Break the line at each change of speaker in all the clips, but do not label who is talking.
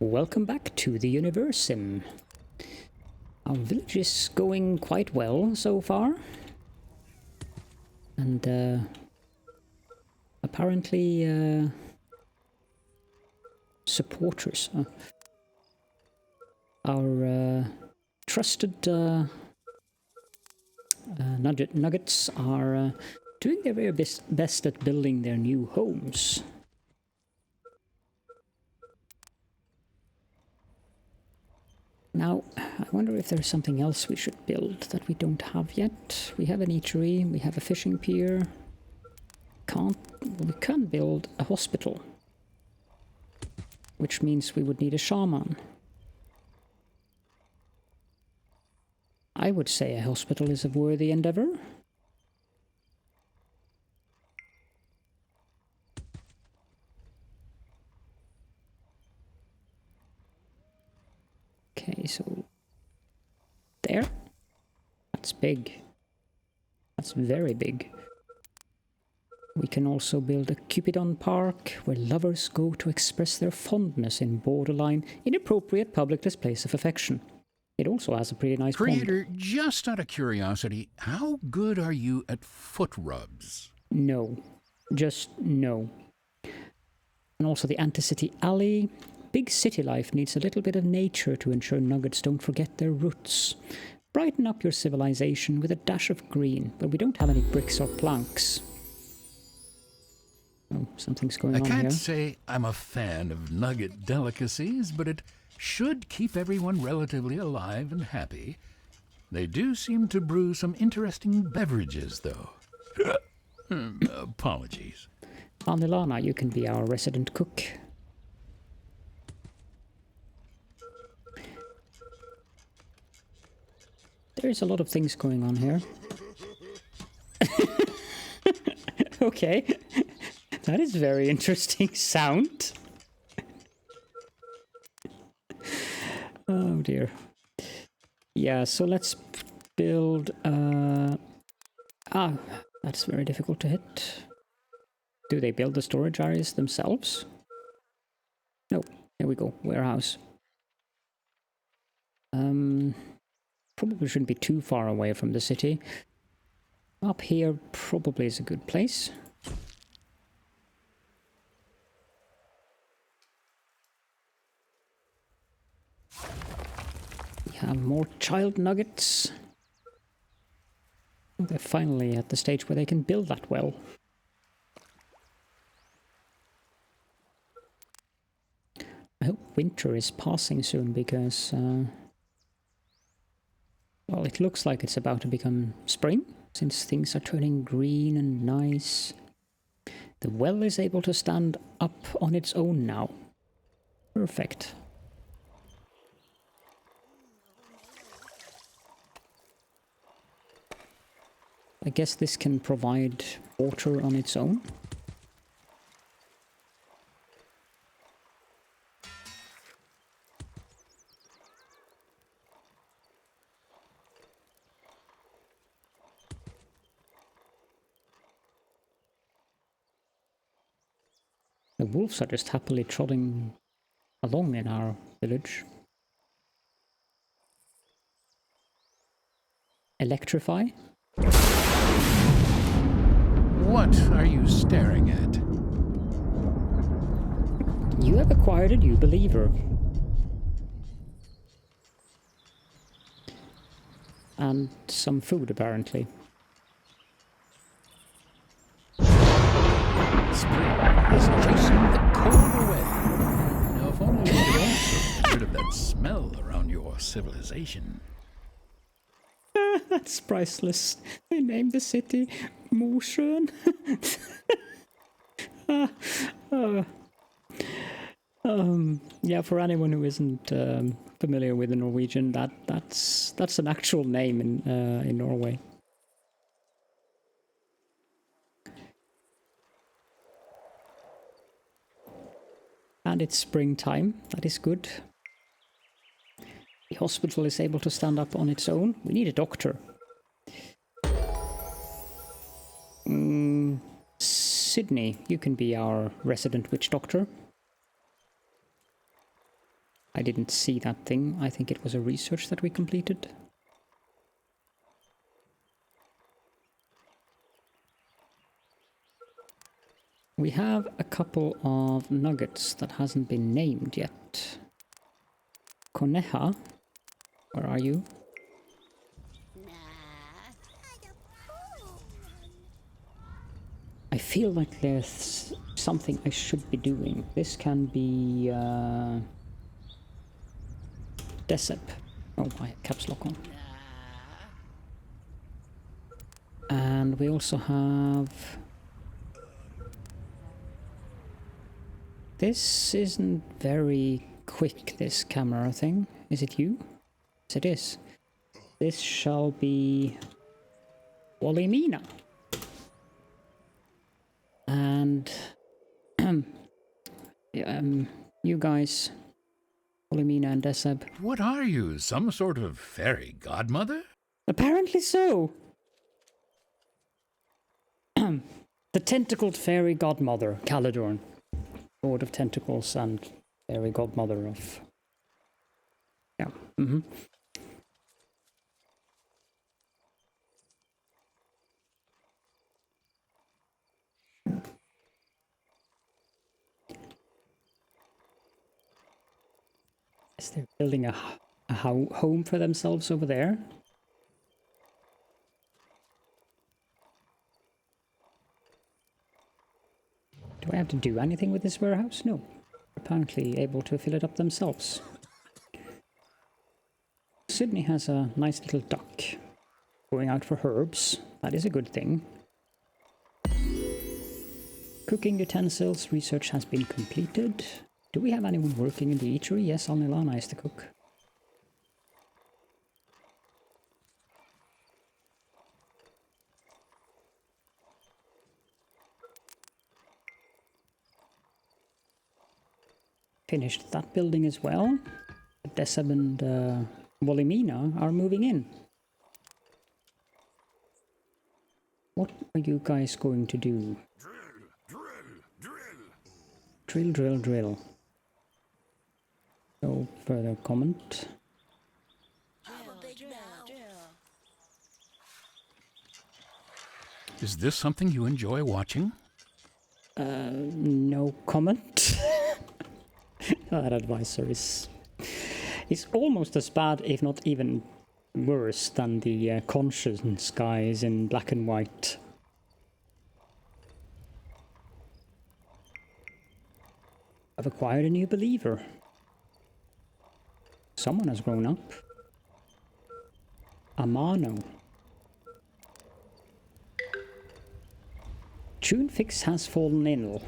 Welcome back to the Universim. Our village is going quite well so far. And apparently supporters, our trusted nuggets are doing their very best at building their new homes. Now, I wonder if there's something else we should build that we don't have yet. We have an eatery, we have a fishing pier. We can build a hospital, which means we would need a shaman. I would say a hospital is a worthy endeavor. Okay, so there. That's big. That's very big. We can also build a Cupidon park where lovers go to express their fondness in borderline inappropriate public displays of affection. It also has a pretty nice
Creator,
pond.
just out of curiosity, how good are you at foot rubs?
No. Just no. And also the Anticity Alley. Big city life needs a little bit of nature to ensure nuggets don't forget their roots. Brighten up your civilization with a dash of green, but we don't have any bricks or planks. Oh, something's going on here.
I can't say I'm a fan of nugget delicacies, but it should keep everyone relatively alive and happy. They do seem to brew some interesting beverages, though. Apologies.
Anilana, you can be our resident cook. There's a lot of things going on here. Okay. That is very interesting sound. Oh dear. Yeah, so let's build that's very difficult to hit. Do they build the storage areas themselves? No. There we go. Warehouse. Probably shouldn't be too far away from the city. Up here probably is a good place. We have more child nuggets. They're finally at the stage where they can build that well. I hope winter is passing soon because well, it looks like it's about to become spring, since things are turning green and nice. The well is able to stand up on its own now. Perfect. I guess this can provide water on its own. The wolves are just happily trotting along in our village. Electrify?
What are you staring at?
You have acquired a new believer. And some food, apparently.
Spring is chasing the cold away. Now, if only we could also get rid of that smell around your civilization.
That's priceless. They named the city Mosjön. Yeah, for anyone who isn't familiar with the Norwegian, that's an actual name in Norway. And it's springtime. That is good. The hospital is able to stand up on its own. We need a doctor. Sydney, you can be our resident witch doctor. I didn't see that thing. I think it was a research that we completed. We have a couple of nuggets that hasn't been named yet. Koneha, where are you? I feel like there's something I should be doing. This can be Decep. Oh, I have caps lock on. And we also have... This isn't very quick, this camera thing. Is it you? Yes, it is. This shall be... Walimina. And... you guys... Walimina and Deceb.
What are you, some sort of fairy godmother?
Apparently so. The tentacled fairy godmother, Caledorn. Lord of Tentacles and fairy godmother of... Yeah. Mm-hmm. Is they're building a home for themselves over there? Do I have to do anything with this warehouse? No. Apparently able to fill it up themselves. Sydney has a nice little duck going out for herbs. That is a good thing. Cooking utensils research has been completed. Do we have anyone working in the eatery? Yes, Alnilana is the cook. Finished that building as well. Deceb and Walimina are moving in. What are you guys going to do? Drill, drill, drill. No further comment.
Is this something you enjoy watching?
No comment. That advisor is almost as bad, if not even worse, than the conscience guys in black and white. I've acquired a new believer. Someone has grown up. Amano. Tunefix has fallen ill.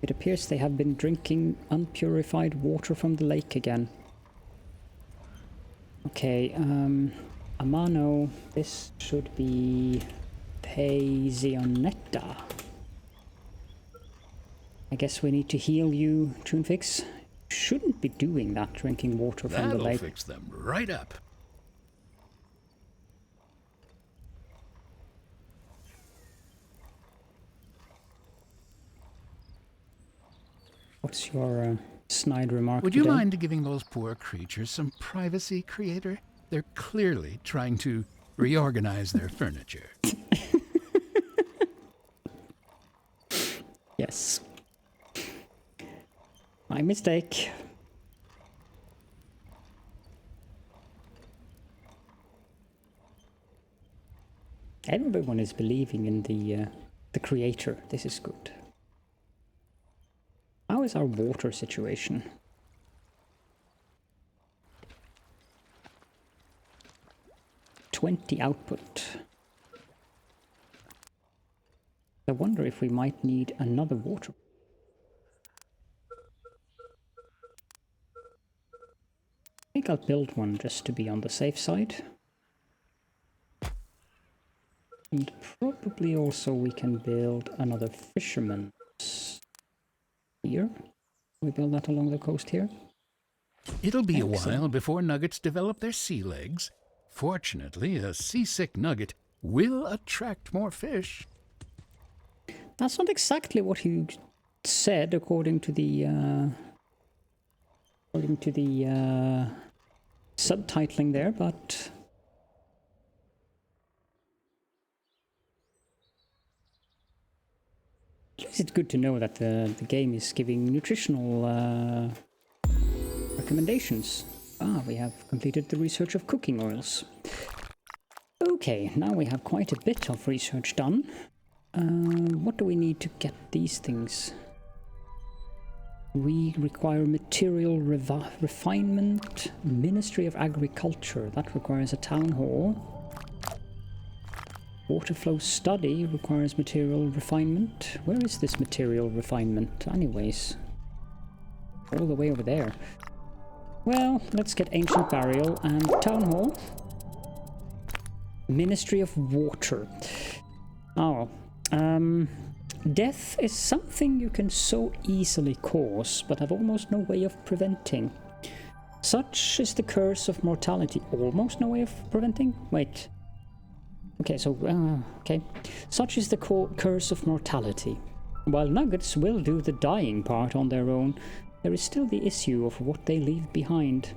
It appears they have been drinking unpurified water from the lake again. Okay, Amano, this should be Pazionetta. I guess we need to heal you, Tunefix. Shouldn't be doing that, drinking water from the lake.
That'll fix them right up.
What's your snide remark
Would you
today?
mind giving those poor creatures some privacy, Creator? They're clearly trying to reorganize their furniture.
Yes. My mistake. Everyone is believing in the creator. This is good. How is our water situation? $20 output. I wonder if we might need another water. I think I'll build one just to be on the safe side. And probably also we can build another fisherman's here. We build that along the coast here.
It'll be
Excellent.
a while before nuggets develop their sea legs. Fortunately, a seasick nugget will attract more fish.
That's not exactly what you said, according to the according to the subtitling there, but at least it's good to know that the game is giving nutritional recommendations. Ah, we have completed the research of cooking oils. Okay, now we have quite a bit of research done. What do we need to get these things? We require material refinement, Ministry of Agriculture, that requires a town hall. Water flow study requires material refinement. Where is this material refinement anyways? All the way over there. Well, let's get Ancient Burial and Town Hall. Ministry of Water. Oh, death is something you can so easily cause, but have almost no way of preventing. Such is the curse of mortality. Almost no way of preventing? Wait. Okay, so, okay. Such is the curse of mortality. While nuggets will do the dying part on their own, there is still the issue of what they leave behind.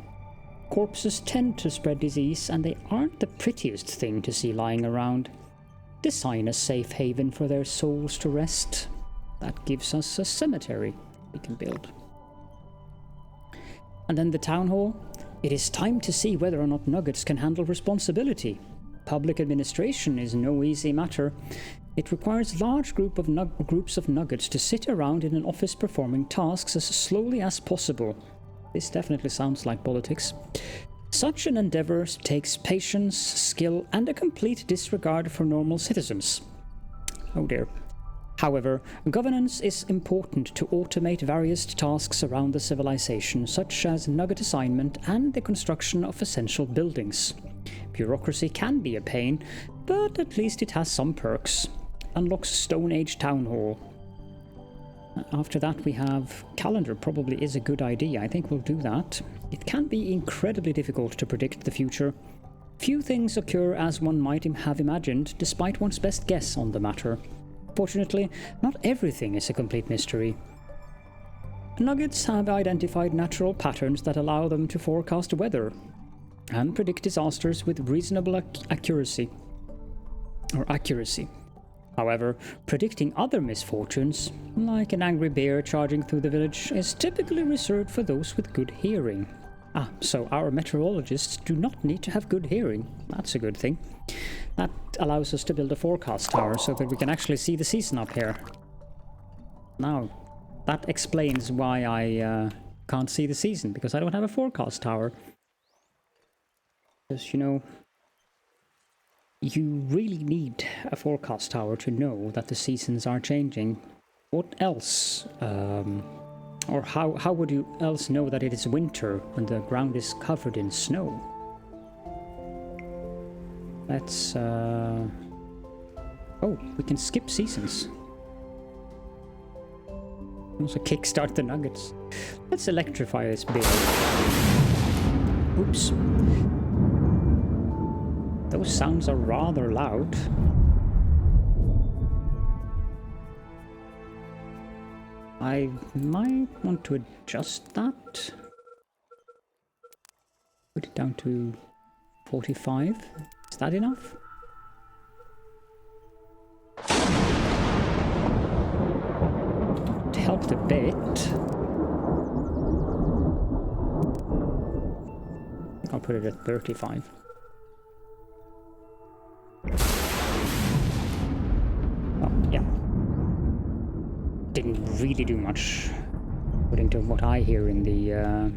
Corpses tend to spread disease, and they aren't the prettiest thing to see lying around. Design a safe haven for their souls to rest. That gives us a cemetery we can build. And then the town hall. It is time to see whether or not nuggets can handle responsibility. Public administration is no easy matter. It requires large groups of nuggets to sit around in an office performing tasks as slowly as possible. This definitely sounds like politics. Such an endeavor takes patience, skill, and a complete disregard for normal citizens. Oh dear. However, governance is important to automate various tasks around the civilization, such as nugget assignment and the construction of essential buildings. Bureaucracy can be a pain, but at least it has some perks. Unlocks Stone Age Town Hall. After that we have calendar. Probably is a good idea. I think we'll do that. It can be incredibly difficult to predict the future. Few things occur as one might have imagined, despite one's best guess on the matter. Fortunately, not everything is a complete mystery. Nuggets have identified natural patterns that allow them to forecast weather and predict disasters with reasonable accuracy. However, predicting other misfortunes, like an angry bear charging through the village, is typically reserved for those with good hearing. Ah, so our meteorologists do not need to have good hearing. That's a good thing. That allows us to build a forecast tower so that we can actually see the season up here. Now, that explains why I can't see the season, because I don't have a forecast tower. Because, you know, you really need a forecast tower to know that the seasons are changing. What else? Or how would you else know that it is winter when the ground is covered in snow? Let's oh, we can skip seasons. Also kickstart the nuggets. Let's electrify this build. Oops. Those sounds are rather loud. I might want to adjust that. Put it down to 45. Is that enough? It helped a bit. I think I'll put it at 35. Yeah. Didn't really do much, according to what I hear in the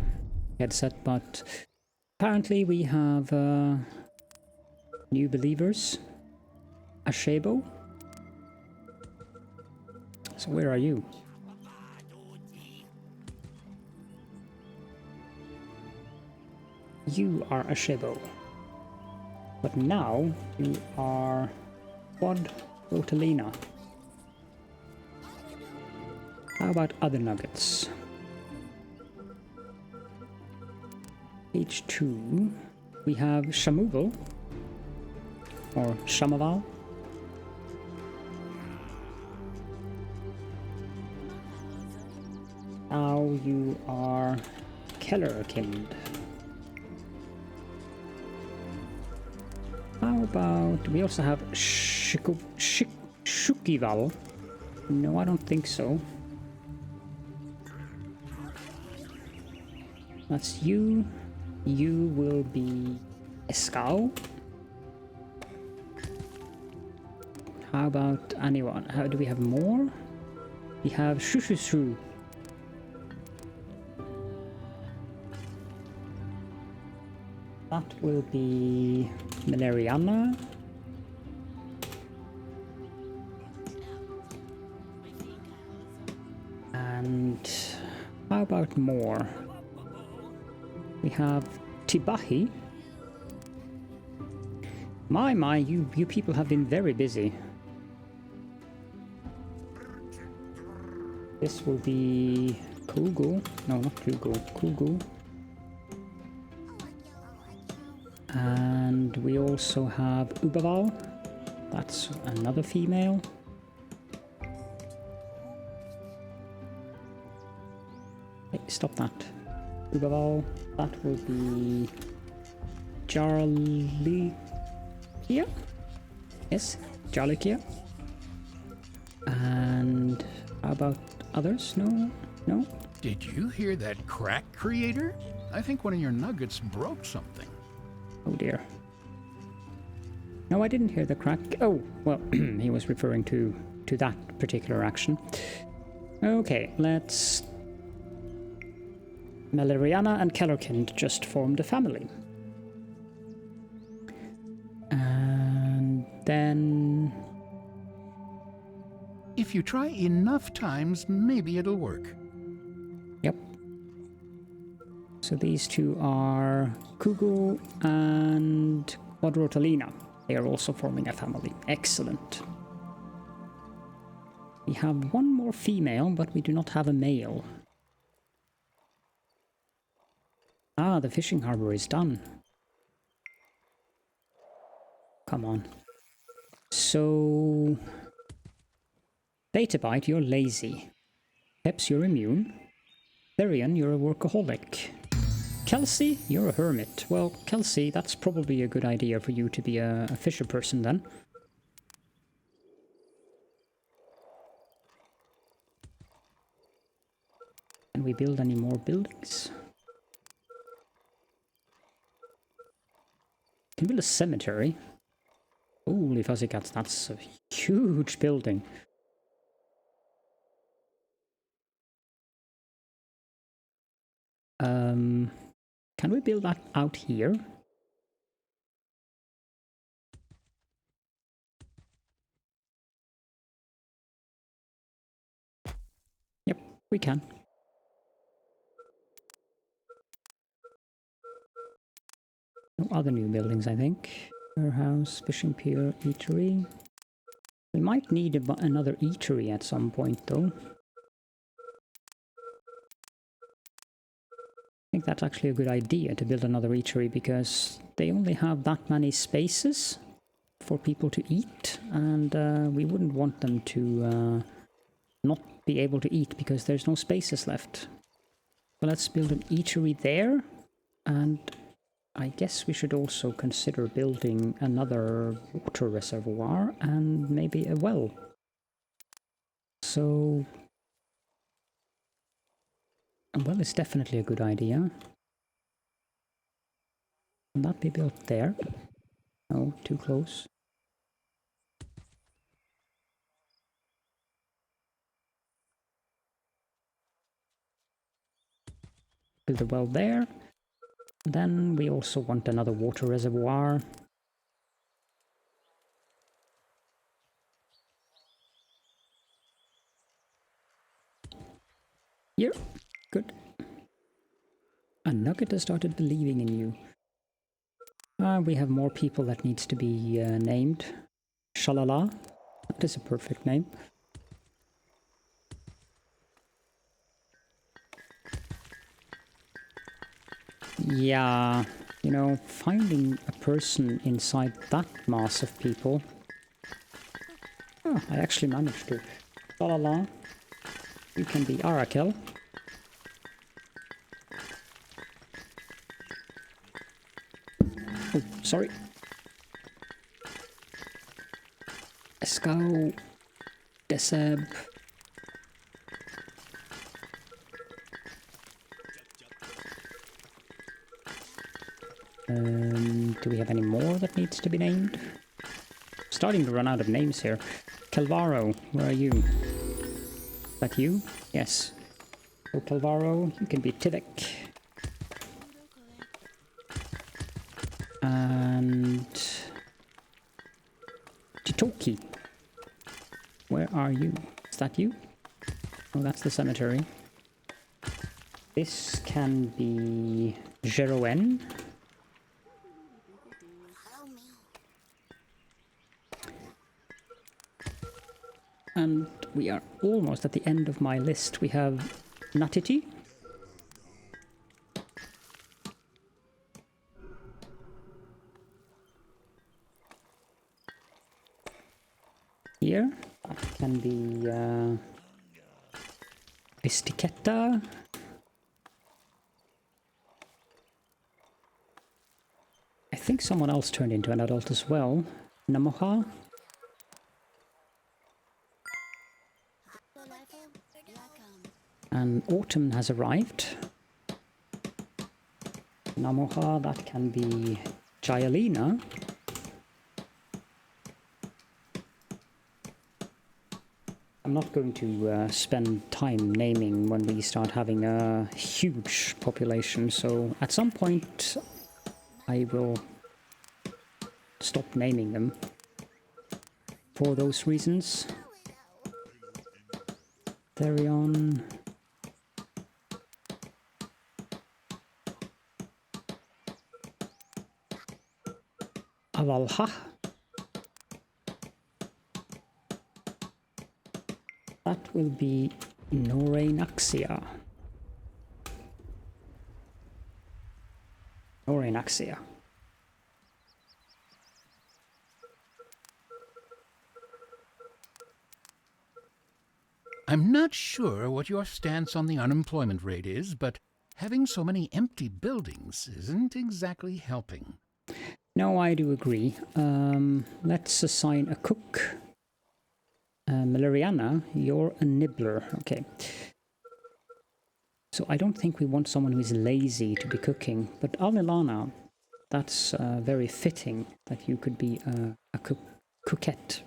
headset, but apparently we have new believers. Ashebo. So where are you? You are Ashebo. But now you are Quad Rotalina. How about other nuggets? H2. We have Shamuval. Or Shamaval. Now you are Kellerkind. How about... we also have Shukival. No, I don't think so. That's you. You will be Eskau. How about anyone? How do we have more? We have Shushushu. That will be Maleriana. And how about more? We have Tibahi. My, you people have been very busy. This will be Kugu. No, not Kugu. Kugu. And we also have Ubaval. That's another female. Hey, stop that. Ubaval. That will be Jarlikia. Yes, Jarlikia. And how about others? No? No?
Did you hear that crack, Creator? I think one of your nuggets broke something.
Oh dear. No, I didn't hear the crack. Oh, well, he was referring to that particular action. Okay, let's... Maleriana and Kellerkind just formed a family. And then...
If you try enough times, maybe it'll work.
Yep. So these two are Kugu and Quadrotalina. They are also forming a family. Excellent. We have one more female, but we do not have a male. Ah, the fishing harbor is done. Come on. So... Betabite, you're lazy. Peps, you're immune. Therian, you're a workaholic. Kelsey, you're a hermit. Well, Kelsey, that's probably a good idea for you to be a fisher person then. Can we build any more buildings? Can build a cemetery. Holy fuzzy cats, that's a huge building. Can we build that out here? Yep, we can. No other new buildings, I think. Warehouse, fishing pier, eatery. We might need another eatery at some point, though. I think that's actually a good idea to build another eatery because they only have that many spaces for people to eat, and we wouldn't want them to not be able to eat because there's no spaces left. So let's build an eatery there, and I guess we should also consider building another water reservoir and maybe a well. So... a well is definitely a good idea. Can that be built there? No, too close. Build a well there. Then we also want another water reservoir. Here. Good. A nugget has started believing in you. We have more people that needs to be named. Shalala. That is a perfect name. Yeah, you know, finding a person inside that mass of people... Oh, I actually managed to. Shalala. You can be Arakel. Oh, sorry. Let's go. Deseb. Do we have any more that needs to be named? Starting to run out of names here. Calvaro, where are you? Is that you? Yes. So Calvaro, you can be Tivek. And Chitoki, where are you? Is that you? Oh, that's the cemetery. This can be Jeroen. And we are almost at the end of my list. We have Natiti. Here, that can be Estiqueta. I think someone else turned into an adult as well. Namoha. And autumn has arrived. Namoha, that can be Jayalina. I'm not going to spend time naming when we start having a huge population, so at some point I will stop naming them for those reasons. Therion. Avalha. That will be Norenaxia. Norenaxia.
I'm not sure what your stance on the unemployment rate is, but having so many empty buildings isn't exactly helping.
No, I do agree. Let's assign a cook. Malariana, you're a nibbler. Okay. So I don't think we want someone who is lazy to be cooking, but Alilana, that's very fitting that you could be a cookette.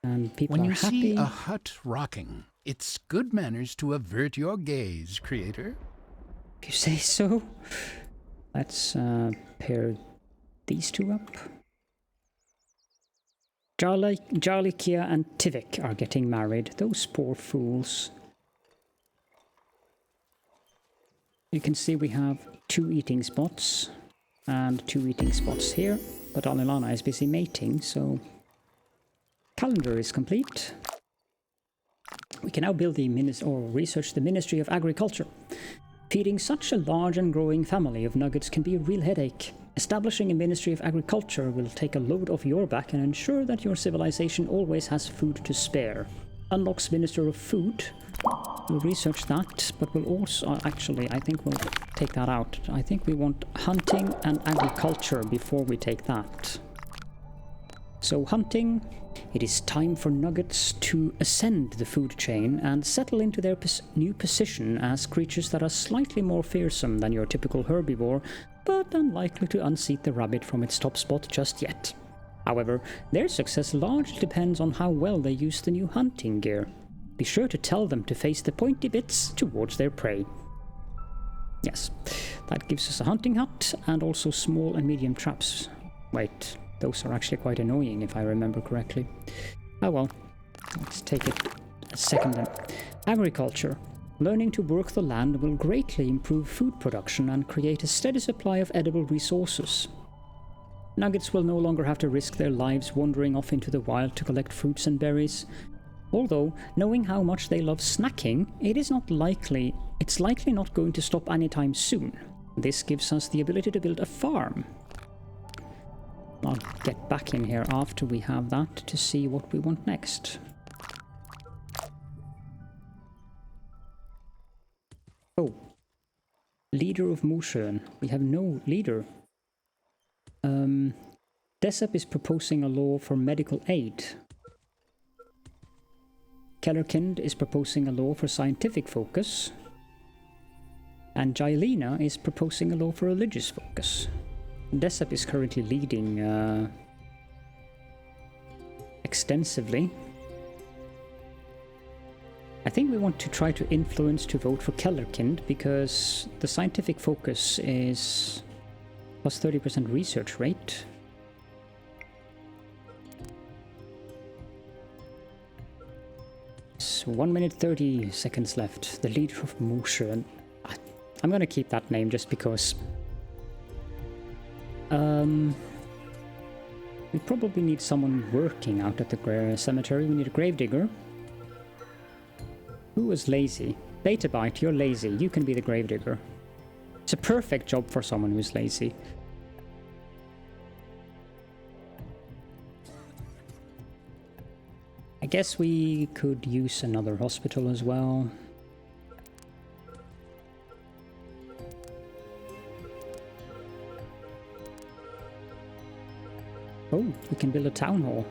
And people
when
are
you
happy.
see a hut rocking, it's good manners to avert your gaze, creator.
If you say so. Let's pair these two up. Jarlikia and Tivik are getting married. Those poor fools. You can see we have 2 eating spots and 2 eating spots here, but Alilana is busy mating, so calendar is complete. We can now build the research the Ministry of Agriculture. Feeding such a large and growing family of nuggets can be a real headache. Establishing a Ministry of Agriculture will take a load off your back and ensure that your civilization always has food to spare. Unlocks Minister of Food. We'll research that, but we'll also... actually, I think we'll take that out. I think we want hunting and agriculture before we take that. So hunting, it is time for nuggets to ascend the food chain and settle into their new position as creatures that are slightly more fearsome than your typical herbivore, but unlikely to unseat the rabbit from its top spot just yet. However, their success largely depends on how well they use the new hunting gear. Be sure to tell them to face the pointy bits towards their prey. Yes, that gives us a hunting hut and also small and medium traps. Wait, those are actually quite annoying if I remember correctly. Oh well, let's take it a second then. Agriculture. Learning to work the land will greatly improve food production and create a steady supply of edible resources. Nuggets will no longer have to risk their lives wandering off into the wild to collect fruits and berries. Although, knowing how much they love snacking, it's likely not going to stop anytime soon. This gives us the ability to build a farm. I'll get back in here after we have that to see what we want next. Oh. Leader of Mosjön. We have no leader. Desep is proposing a law for medical aid. Kellerkind is proposing a law for scientific focus. And Jailina is proposing a law for religious focus. Desep is currently leading extensively. I think we want to try to influence to vote for Kellerkind because the scientific focus is plus 30% research rate. So 1 minute 30 seconds left. The leader of Moshe. And I'm gonna keep that name just because. We probably need someone working out at the cemetery. We need a gravedigger. Who is lazy? Betabite, you're lazy. You can be the gravedigger. It's a perfect job for someone who's lazy. I guess we could use another hospital as well. Oh, we can build a town hall.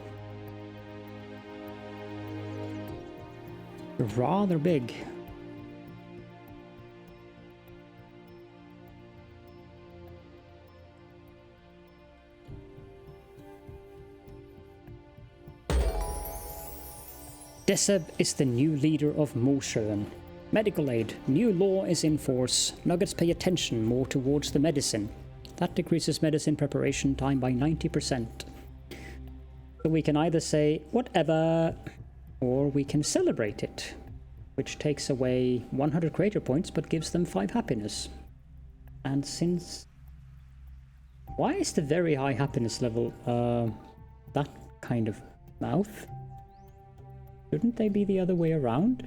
Rather big. Deseb is the new leader of Moshe. Medical aid. New law is in force. Nuggets pay attention more towards the medicine. That decreases medicine preparation time by 90%. So we can either say, whatever, or we can celebrate it, which takes away 100 creator points but gives them 5 happiness. And since... Why is the very high happiness level that kind of mouth? Shouldn't they be the other way around?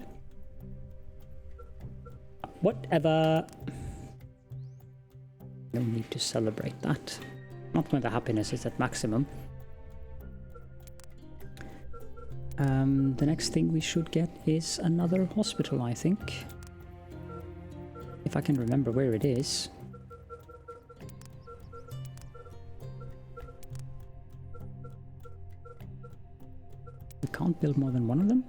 Whatever. No need to celebrate that. Not when the happiness is at maximum. The next thing we should get is another hospital, I think. If I can remember where it is. We can't build more than one of them.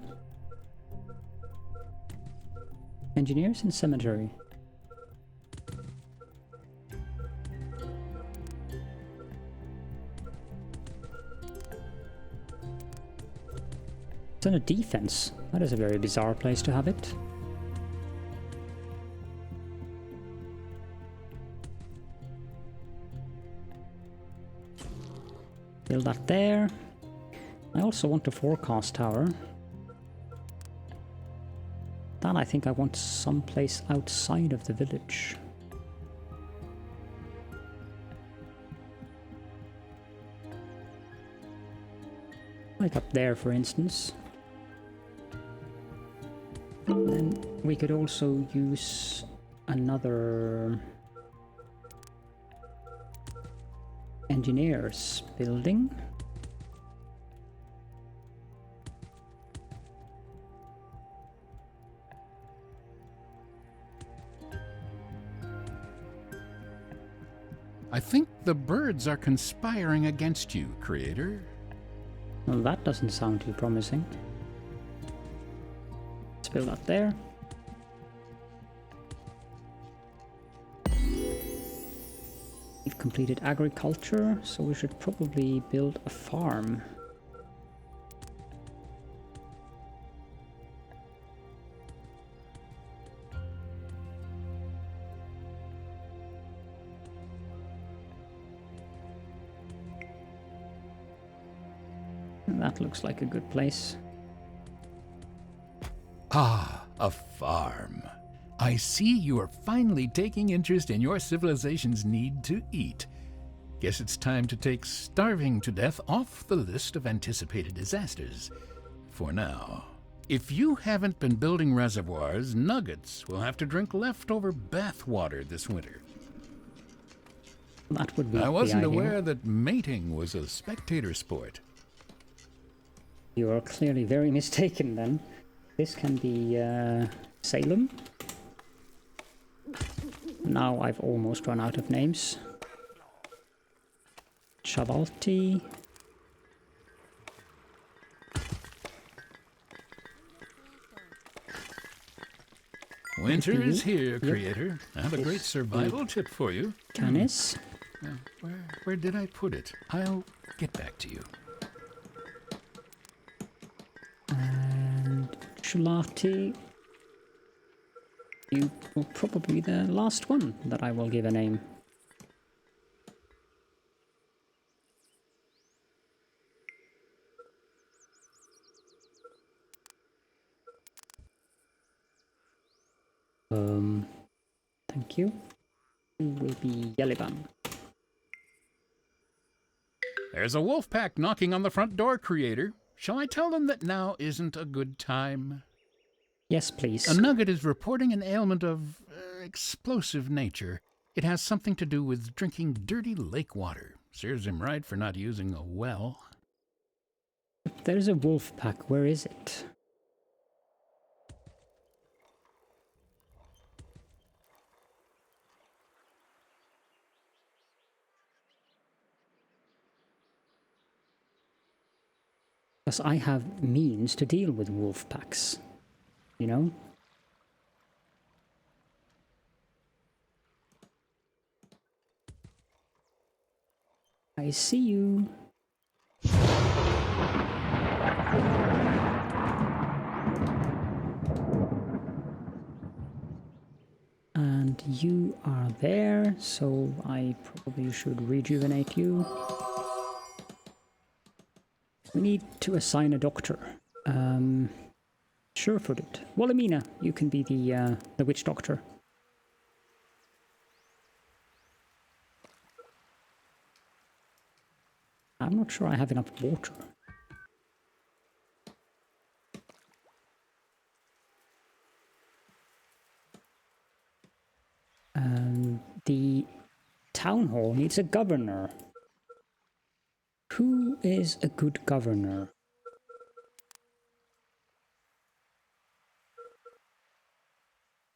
Engineers and cemetery. It's on a defense. That is a very bizarre place to have it. Build that there. I also want a forecast tower. That I think I want someplace outside of the village. Like up there, for instance. And then we could also use another engineers building.
I think the birds are conspiring against you, Creator.
Well, that doesn't sound too promising. Let's build that there. We've completed agriculture, so we should probably build a farm. That looks like a good place.
Ah, a farm. I see you are finally taking interest in your civilization's need to eat. Guess it's time to take starving to death off the list of anticipated disasters. For now. If you haven't been building reservoirs, Nuggets will have to drink leftover bath water this winter.
That would be
I wasn't aware that mating was a spectator sport.
You are clearly very mistaken then. This can be Salem. Now I've almost run out of names. Chavalti.
Winter is here, Creator. I have a great
This
survival tip for you.
Canis.
Where did I put it? I'll get back to you.
And Shalati. You will probably be the last one that I will give a name. Thank you. Who will be Yeliban?
There's a wolf pack knocking on the front door, Creator. Shall I tell them that now isn't a good time?
Yes, please.
A nugget is reporting an ailment of explosive nature. It has something to do with drinking dirty lake water. Serves him right for not using a well.
There's a wolf pack. Where is it? Because I have means to deal with wolf packs. You know? I see you. And you are there, so I probably should rejuvenate you. We need to assign a doctor. Sure-footed. Wilhelmina, you can be the witch doctor. I'm not sure I have enough water. The town hall needs a governor. Who is a good governor?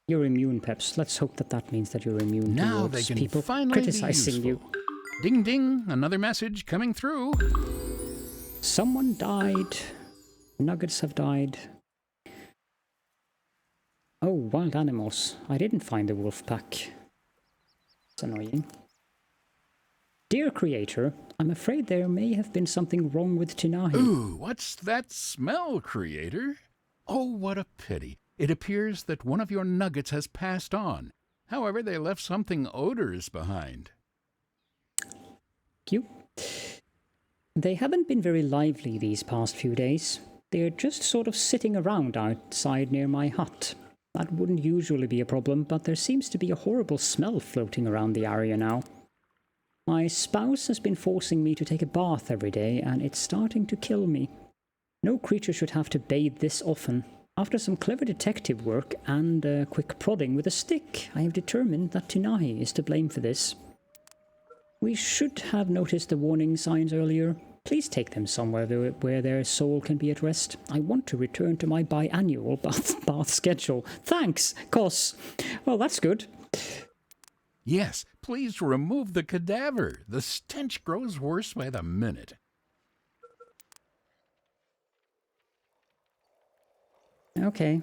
You're immune, Peps. Let's hope that that means that you're immune
Now
towards
they can
people
finally
criticizing
be
you.
Ding ding, another message coming through.
Someone died. Nuggets have died. Oh, wild animals. I didn't find the wolf pack. It's annoying. Dear Creator, I'm afraid there may have been something wrong with Tinahi.
Ooh, what's that smell, Creator? Oh, what a pity. It appears that one of your nuggets has passed on. However, they left something odorous behind.
Thank you. They haven't been very lively these past few days. They're just sort of sitting around outside near my hut. That wouldn't usually be a problem, but there seems to be a horrible smell floating around the area now. My spouse has been forcing me to take a bath every day, and it's starting to kill me. No creature should have to bathe this often. After some clever detective work and a quick prodding with a stick, I have determined that Tinahi is to blame for this. We should have noticed the warning signs earlier. Please take them somewhere where their soul can be at rest. I want to return to my biannual bath schedule. Thanks, Cos. Well, that's good.
Yes, please remove the cadaver. The stench grows worse by the minute.
Okay.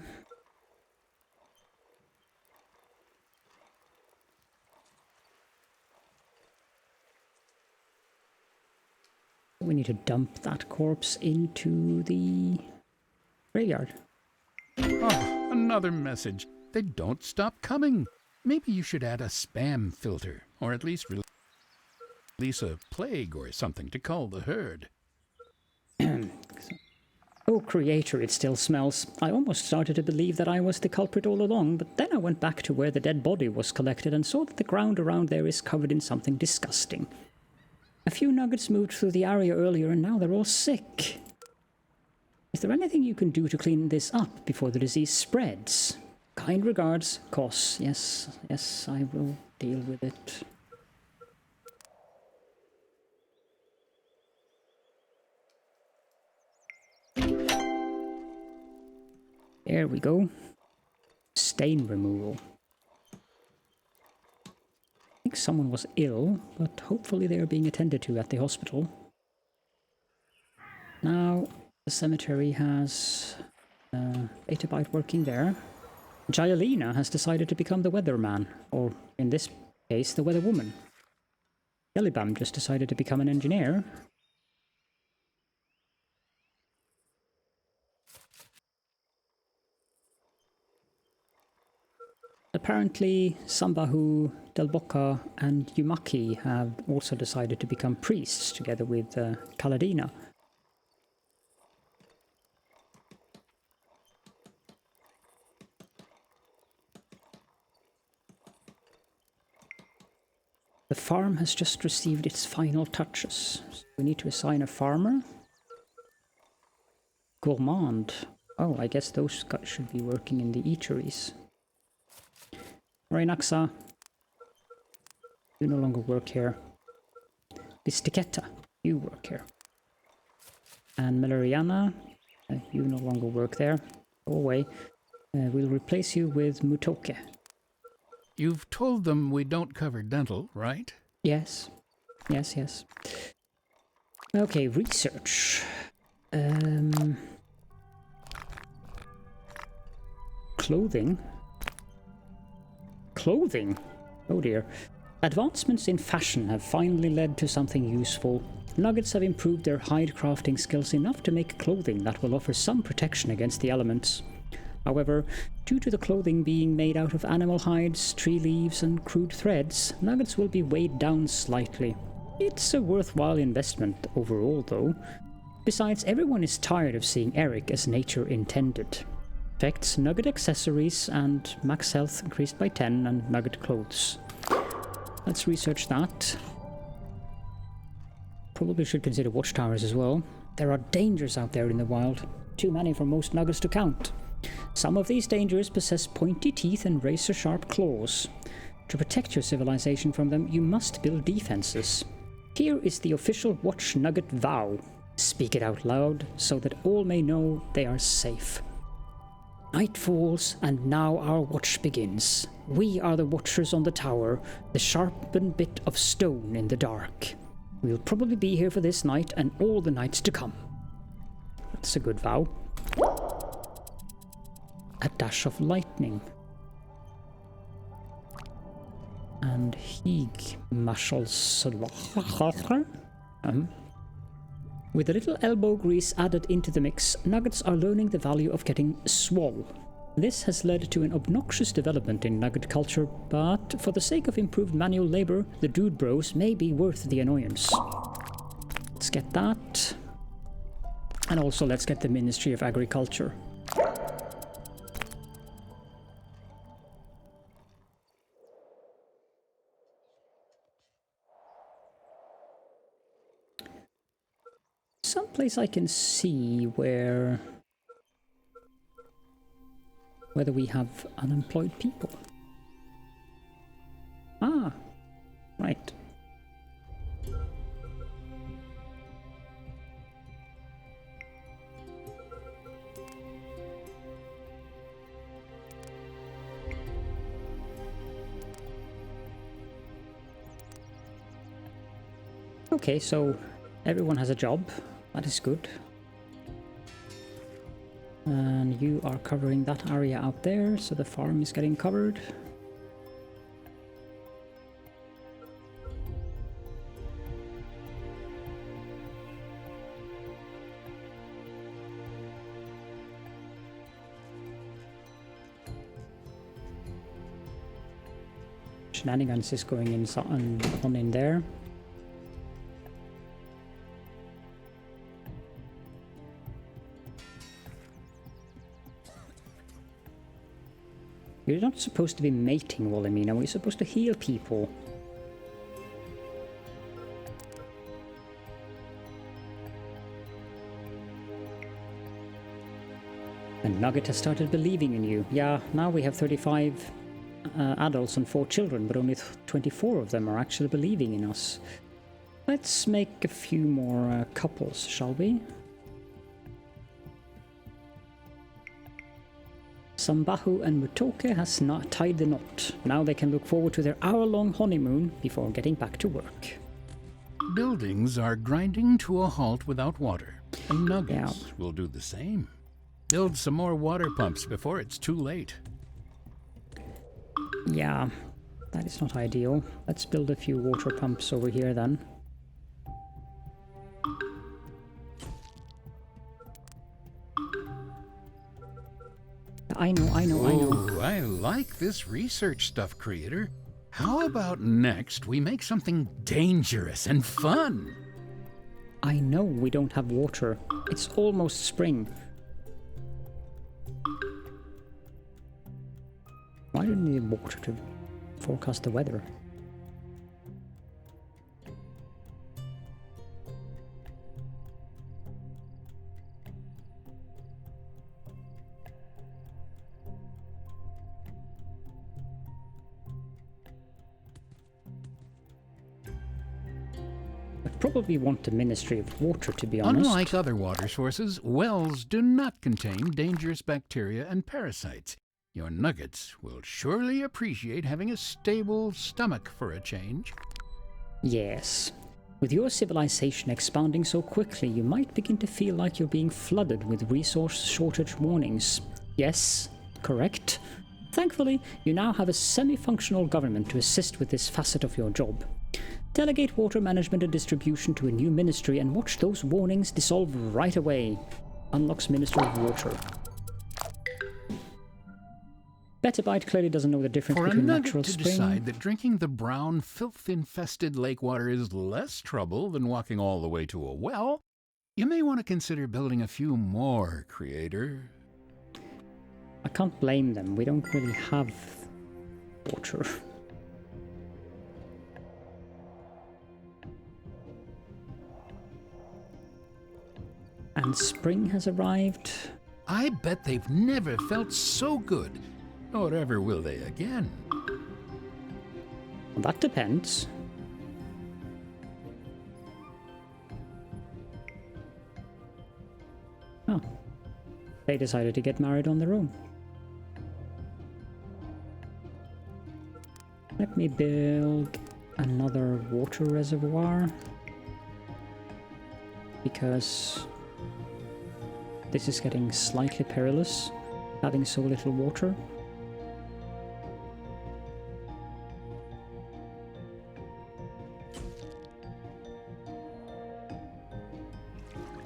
We need to dump that corpse into the graveyard.
Oh, another message. They don't stop coming. Maybe you should add a spam filter, or at least release a plague or something to cull the herd.
Oh, Creator, it still smells. I almost started to believe that I was the culprit all along, but then I went back to where the dead body was collected and saw that the ground around there is covered in something disgusting. A few nuggets moved through the area earlier and now they're all sick. Is there anything you can do to clean this up before the disease spreads? Kind regards, Cos. Yes, I will deal with it. There we go. Stain removal. I think someone was ill, but hopefully they are being attended to at the hospital. Now the cemetery has Beta Byte working there. Jayalina has decided to become the weatherman, or in this case, the weatherwoman. Yellibam just decided to become an engineer. Apparently, Sambahu, Delboka, and Yumaki have also decided to become priests together with Kaladina. The farm has just received its final touches. So we need to assign a farmer. Gourmand. Oh, I guess those guys should be working in the eateries. Reinaxa, you no longer work here. Bistiqueta, you work here. And Melariana, you no longer work there. Go away. We'll replace you with Mutoke.
You've told them we don't cover dental, right?
Yes. Yes, yes. Okay, research. Clothing. Clothing? Oh dear. Advancements in fashion have finally led to something useful. Nuggets have improved their hide crafting skills enough to make clothing that will offer some protection against the elements. However, due to the clothing being made out of animal hides, tree leaves, and crude threads, Nuggets will be weighed down slightly. It's a worthwhile investment overall, though. Besides, everyone is tired of seeing Eric as nature intended. Effects, Nugget accessories, and max health increased by 10, and Nugget clothes. Let's research that. Probably should consider watchtowers as well. There are dangers out there in the wild. Too many for most Nuggets to count. Some of these dangers possess pointy teeth and razor-sharp claws. To protect your civilization from them, you must build defenses. Here is the official Watch Nugget vow. Speak it out loud, so that all may know they are safe. Night falls, and now our watch begins. We are the watchers on the tower, the sharpened bit of stone in the dark. We'll probably be here for this night and all the nights to come. That's a good vow. A dash of lightning. And Hig Mashals. With a little elbow grease added into the mix, Nuggets are learning the value of getting swole. This has led to an obnoxious development in Nugget culture, but for the sake of improved manual labor, the Dude Bros may be worth the annoyance. Let's get that. And also let's get the Ministry of Agriculture. Someplace I can see whether we have unemployed people. Ah, right. Okay, so everyone has a job. That is good. And you are covering that area out there, so the farm is getting covered. Shenanigans is going on in there. You're not supposed to be mating, Wilhelmina. We're supposed to heal people. And Nugget has started believing in you. Yeah, now we have 35 adults and 4 children, but only 24 of them are actually believing in us. Let's make a few more couples, shall we? Sambahu and Mutoke has not tied the knot. Now they can look forward to their hour-long honeymoon before getting back to work.
Buildings are grinding to a halt without water, and Nuggets will do the same. Build some more water pumps before it's too late.
Yeah, that is not ideal. Let's build a few water pumps over here then. I know.
Oh, I like this research stuff, creator. How about next we make something dangerous and fun?
I know we don't have water. It's almost spring. Why do we need water to forecast the weather? I probably want the Ministry of Water, to be honest.
Unlike other water sources, wells do not contain dangerous bacteria and parasites. Your nuggets will surely appreciate having a stable stomach for a change.
Yes. With your civilization expanding so quickly, you might begin to feel like you're being flooded with resource shortage warnings. Yes, correct. Thankfully, you now have a semi-functional government to assist with this facet of your job. Delegate water management and distribution to a new ministry and watch those warnings dissolve right away. Unlocks Minister of Water. Betterbite clearly doesn't know the difference between natural spring.
For a nugget to decide that drinking the brown, filth-infested lake water is less trouble than walking all the way to a well, you may want to consider building a few more, creator.
I can't blame them. We don't really have water. And spring has arrived.
I bet they've never felt so good. Or ever will they again.
Well, that depends. Oh. They decided to get married on their own. Let me build another water reservoir. Because this is getting slightly perilous, having so little water.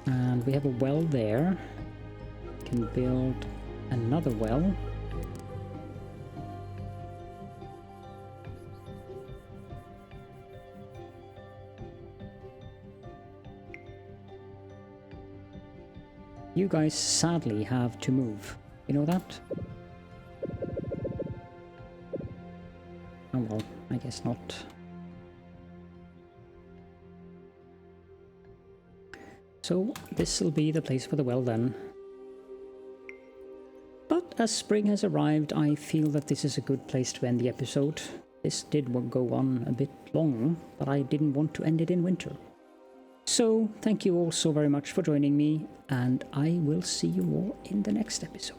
And we have a well there. We can build another well. You guys sadly have to move. You know that? Oh well, I guess not. So this will be the place for the well then. But as spring has arrived, I feel that this is a good place to end the episode. This did go on a bit long, but I didn't want to end it in winter. So thank you all so very much for joining me, and I will see you all in the next episode.